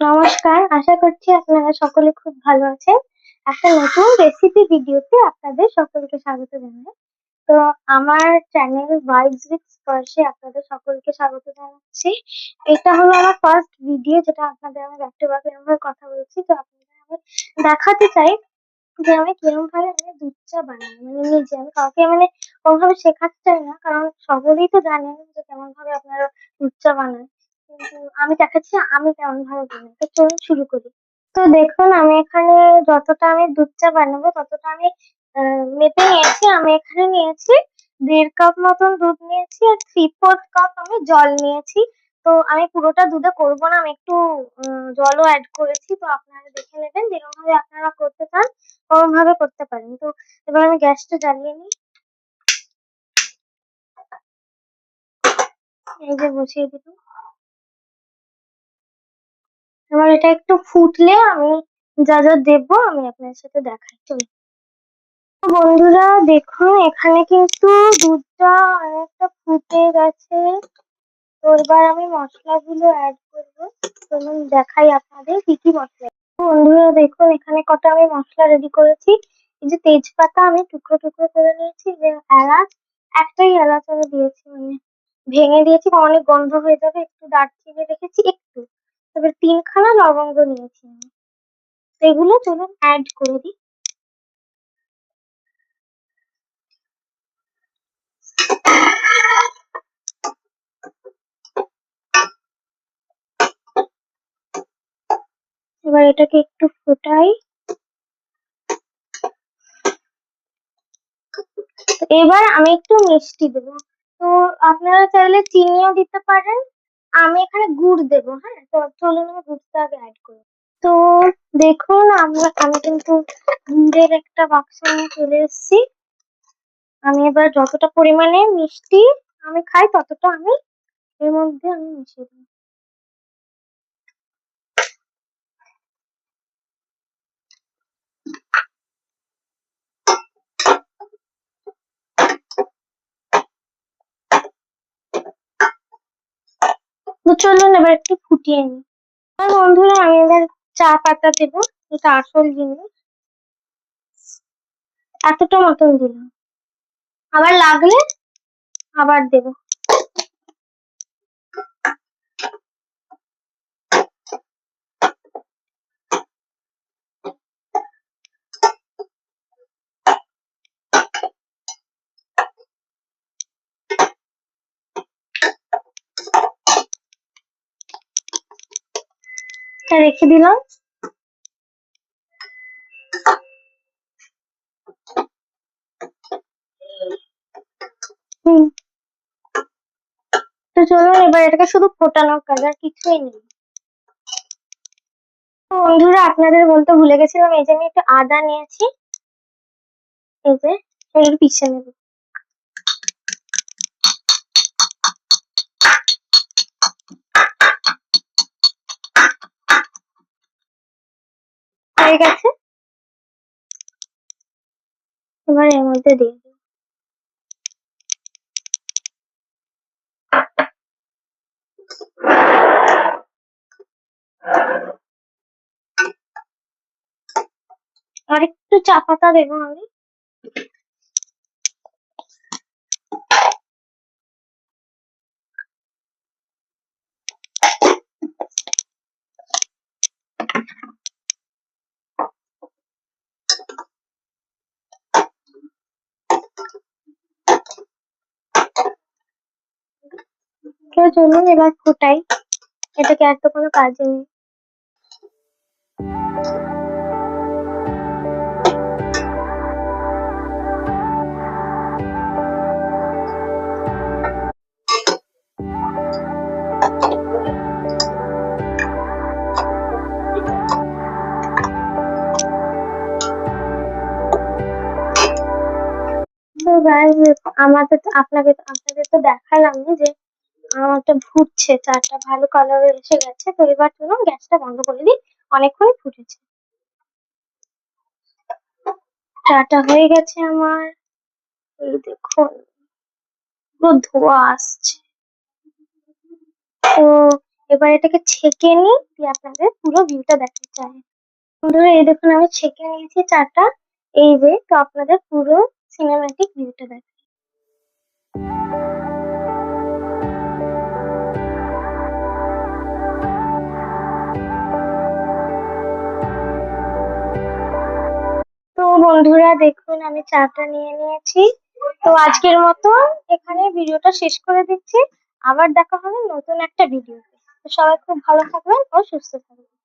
নমস্কার, আশা করছি আপনারা সকলে খুব ভালো আছেন। একটা নতুন রেসিপি ভিডিওতে আপনাদের সকলকে স্বাগত জানাই। তো আমার চ্যানেল ভাইবস উইথ স্পর্শে আপনাদের সকলকে স্বাগত জানাচ্ছি। এটা হলো আমার ফার্স্ট ভিডিও যেটা আপনাদের আমি ব্যাক টু ব্যাক এরকম কথা বলছি। তো আপনাদের আমি দেখাতে চাই যে আমি কিরকম ভাবে দুধ চা বানাই। নিজে আমি কাউকে কোনোভাবে শেখাতে চাই না। কারণ সকলেই তো জানেন যে কেমন ভাবে আপনারা দুধ চা বানান। কিন্তু আমি দেখাচ্ছি আমি কেমন ভাবে বানাই। তো চলুন শুরু করি। তো দেখুন আমি এখানে যতটা আমি দুধ চা বানাবো ততটা আমি মেপে নিয়েছি। আমি এখানে নিয়েছি ১.৫ কাপ মতন দুধ নিয়েছি আর 3/4 কাপ আমি জল নিয়েছি। তো আমি পুরোটা দুধে করবো না, আমি একটু জলও অ্যাড করেছি। তো আপনারা দেখে নেবেন যেরকম ভাবে আপনারা করতে চান ওরকম ভাবে করতে পারেন। তো এবার আমি গ্যাসটা জ্বালিয়ে নিই। এই যে বসিয়ে দিলাম। এবার এটা একটু ফুটলে আমি যা যা দেবো আমি আপনাদের সাথে দেখাই। চলুন। তো বন্ধুরা দেখুন এখানে কিন্তু দুধটা অনেকটা ফুটে গেছে। তো এবার আমি মশলাগুলো অ্যাড করবো। চলুন দেখাই আপনাদের কি কি মশলা। বন্ধুরা দেখুন এখানে কটা আমি মশলা রেডি করেছি। এই যে তেজপাতা আমি টুকরো টুকরো করে নিয়েছি, যে এলাচ একটাই এলাচ আমি দিয়েছি, ভেঙে দিয়েছি, অনেক গন্ধ হয়ে যাবে। একটু দারচিনি রেখেছি একটু, তারপর 3খানা লবঙ্গ নিয়েছি আমি। এগুলো চলুন অ্যাড করে দিই। এবার এটাকে একটু ফোটাই। এবার আমি একটু মিষ্টি দেবো। তো আপনারা চাইলে চিনিও দিতে পারেন। আমি এখানে গুড় দেবো। হ্যাঁ, তো চলুন আমি গুড়টা আগে অ্যাড করি। তো দেখুন আমি কিন্তু গুড়ের একটা বাক্স নিয়ে চলে এসেছি। আমি এবার যতটা পরিমাণে মিষ্টি আমি খাই ততটা আমি এর মধ্যে আমি মিশিয়ে দেবো। তো চলুন এবার একটু ফুটিয়ে নিই। বন্ধুরা আমি এবার চা পাতা দেবো, এটা আসল জিনিস। এতটা মতন দিলাম, আবার লাগলে আবার দেবো। রেখে দিলাম। তো চলুন এবার এটাকে শুধু ফোটানোর কাজ, আর কিছুই নেই। তো বন্ধুরা আপনাদের বলতে ভুলে গেছিলাম, এই যে আমি একটু আদা নিয়েছি, এই যে এর পিছে নেব। হয়ে গেছে, এবার এর মধ্যে দিয়ে দিই। আর একটু চা পাতা দেবো আমি। তো চলুন এবার ফোটাই, এটাকে আর তো কোনো কাজে নেই। তো গাইস আপনাদের তো দেখালাম যে আমারটা ফুটছে, চাটা ভালো কালার এসে গেছে। তো এবার চলুন গ্যাসটা বন্ধ করে দিই, অনেকক্ষণ ফুটেছে। চাটা হয়ে গেছে আমার, এই দেখুন পুরো ধোঁয়া আসছে। তো এবার এটাকে ছেঁকে নিই, দিয়ে আপনাদের পুরো ভিউটা দেখাতে চাই। বন্ধুরা এই দেখুন আমি ছেঁকে নিয়েছি চাটা। এই যে, তো আপনাদের পুরো সিনেম্যাটিক ভিউটা দেখাই। তো বন্ধুরা দেখুন আমি চাটা নিয়ে নিয়েছি। তো আজকের মতো এখানে ভিডিওটা শেষ করে দিচ্ছি। আবার দেখা হবে নতুন একটা ভিডিওতে। তো সবাই খুব ভালো থাকবেন ও সুস্থ থাকবেন।